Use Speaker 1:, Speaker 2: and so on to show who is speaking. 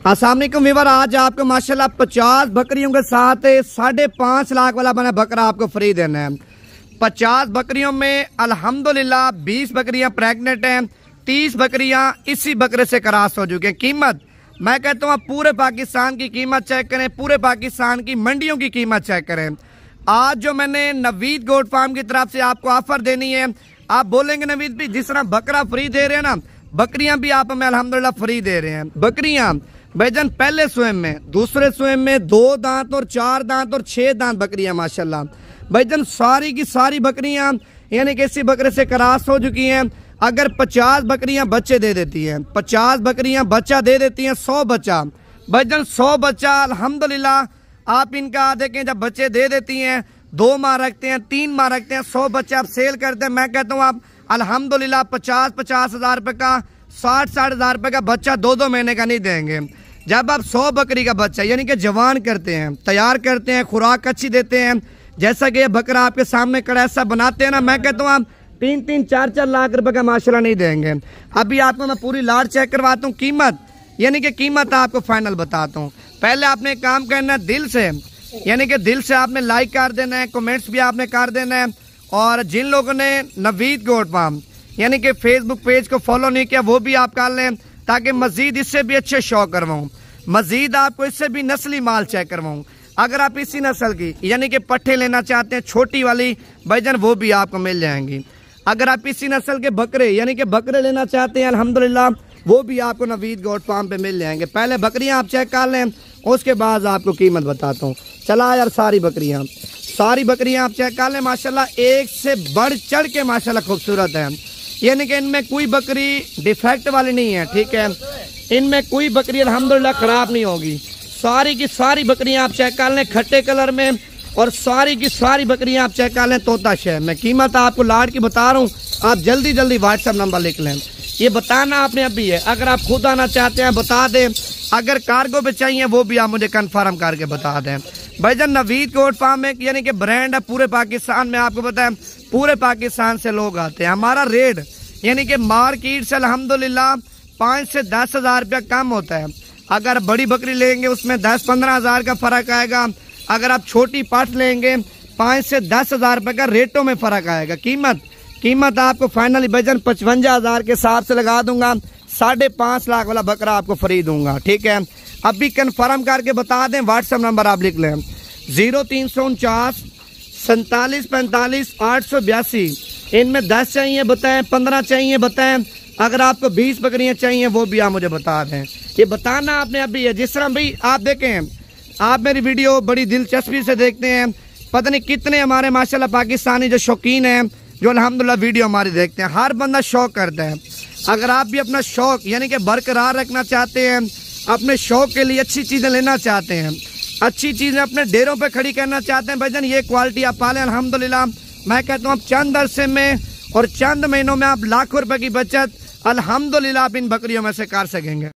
Speaker 1: अस्सलाम वालेकुम व्यूअर, आज आपको माशाल्लाह 50 बकरियों के साथ 5.5 लाख वाला बना बकरा आपको फ्री देना है। 50 बकरियों में अल्हम्दुलिल्लाह 20 बकरियां प्रेग्नेंट हैं, 30 बकरियां इसी बकरे से क्रॉस हो चुकी हैं। कीमत मैं कहता हूँ आप पूरे पाकिस्तान की कीमत चेक करें, पूरे पाकिस्तान की मंडियों की कीमत चेक करें। आज जो मैंने नवीद गोट फार्म की तरफ से आपको ऑफर देनी है, आप बोलेंगे नवीद भी जिस तरह बकरा फ्री दे रहे हैं ना, बकरियां भी आप हमें अल्हम्दुलिल्लाह फ्री दे रहे हैं। बकरियां भाईजान पहले स्वयं में, दूसरे स्वयं में 2 दांत और 4 दांत और 6 दांत बकरियां माशाल्लाह। भाईजान सारी की सारी बकरियां यानी कि इसी बकरे से क्रॉस हो चुकी हैं। अगर 50 बकरियां बच्चे दे देती हैं, 50 बकरियां बच्चा दे देती हैं, 100 बच्चा भाईजान 100 बच्चा अल्हम्दुलिल्लाह आप इनका देखें जब बच्चे दे देती हैं, 2 माह रखते हैं, 3 माह रखते हैं, 100 बच्चे आप सेल करते हैं। मैं कहता हूँ आप अल्हम्दुलिल्लाह 50-50 हज़ार रुपये का, 60-60 हज़ार रुपये का बच्चा 2-2 महीने का नहीं देंगे। जब आप 100 बकरी का बच्चा यानी कि जवान करते हैं, तैयार करते हैं, खुराक अच्छी देते हैं, जैसा कि ये बकरा आपके सामने कड़ैसा बनाते हैं ना, मैं कहता हूँ आप 3-3, 4-4 लाख रुपए का माशाल्लाह नहीं देंगे। अभी आपको मैं पूरी लाट चेक करवाता हूँ, कीमत यानी कि कीमत आपको फाइनल बताता हूँ। पहले आपने एक काम करना है, दिल से यानी कि दिल से आपने लाइक कर देना है, कमेंट्स भी आपने कर देना है। और जिन लोगों ने नवीद गोट फार्म यानी कि फेसबुक पेज को फॉलो नहीं किया वो भी आप कर लें, ताकि मजीद इससे भी अच्छे शौक करवाऊँ, मजीद आपको इससे भी नस्ली माल चेक करवाऊँ। अगर आप इसी नस्ल की यानी कि पट्ठे लेना चाहते हैं छोटी वाली भाईजान, वो भी आपको मिल जाएंगी। अगर आप इसी नस्ल के बकरे यानी कि बकरे लेना चाहते हैं अल्हम्दुलिल्लाह, वो भी आपको नवीद गोट फार्म पे मिल जाएंगे। पहले बकरियां आप चेक कर लें, उसके बाद आपको कीमत बताता हूँ। चला यार, सारी बकरियां आप चेक कर लें माशाल्लाह, एक से बढ़ चढ़ के माशाल्लाह खूबसूरत है। यानी कि इनमें कोई बकरी डिफेक्ट वाली नहीं है, ठीक है, इनमें कोई बकरी अल्हम्दुलिल्लाह खराब नहीं होगी। सारी की सारी बकरियां आप चेक कर लें खट्टे कलर में, और सारी की सारी बकरियां आप चेक कर लें तोता शहर में। कीमत आपको लाट की बता रहा हूँ, आप जल्दी जल्दी व्हाट्सएप नंबर लिख लें। ये बताना आपने अभी है, अगर आप खुद आना चाहते हैं बता दें, अगर कार्गो पे चाहिए वो भी आप मुझे कन्फर्म करके बता दें। भाईजान नवीद गोट फार्म एक यानी कि ब्रांड है पूरे पाकिस्तान में, आपको पता है पूरे पाकिस्तान से लोग आते हैं। हमारा रेट यानी कि मार्केट से अल्हम्दुलिल्लाह 5 से 10 हज़ार रुपया कम होता है। अगर बड़ी बकरी लेंगे उसमें 10-15 हज़ार का फ़र्क आएगा। अगर आप छोटी पाठ लेंगे 5 से 10 हज़ार रुपये का रेटों में फ़र्क आएगा। कीमत आपको फाइनली भाईजान 55 हज़ार के हिसाब से लगा दूंगा। 5.5 लाख वाला बकरा आपको फ्री दूंगा, ठीक है। अभी कन्फर्म करके बता दें, व्हाट्सएप नंबर आप लिख लें 0349 47 45 882। इनमें 10 चाहिए बताएं, 15 चाहिए बताएं, अगर आपको 20 बकरियां चाहिए वो भी आप मुझे बता दें। ये बताना आपने अभी है। जिस तरह भाई आप देखें, आप मेरी वीडियो बड़ी दिलचस्पी से देखते हैं, पता नहीं कितने हमारे माशाल्लाह पाकिस्तानी जो शौकीन हैं, जो अल्हम्दुलिल्लाह वीडियो हमारी देखते हैं। हर बंदा शौक करता है। अगर आप भी अपना शौक यानी कि बरकरार रखना चाहते हैं, अपने शौक के लिए अच्छी चीज़ें लेना चाहते हैं, अच्छी चीज़ें अपने डेरों पे खड़ी करना चाहते हैं, भाईजान ये क्वालिटी आप पालें अल्हम्दुलिल्लाह। मैं कहता हूँ आप चंद अरसे में और चंद महीनों में आप लाखों रुपए की बचत अल्हम्दुलिल्लाह आप इन बकरियों में से कर सकेंगे।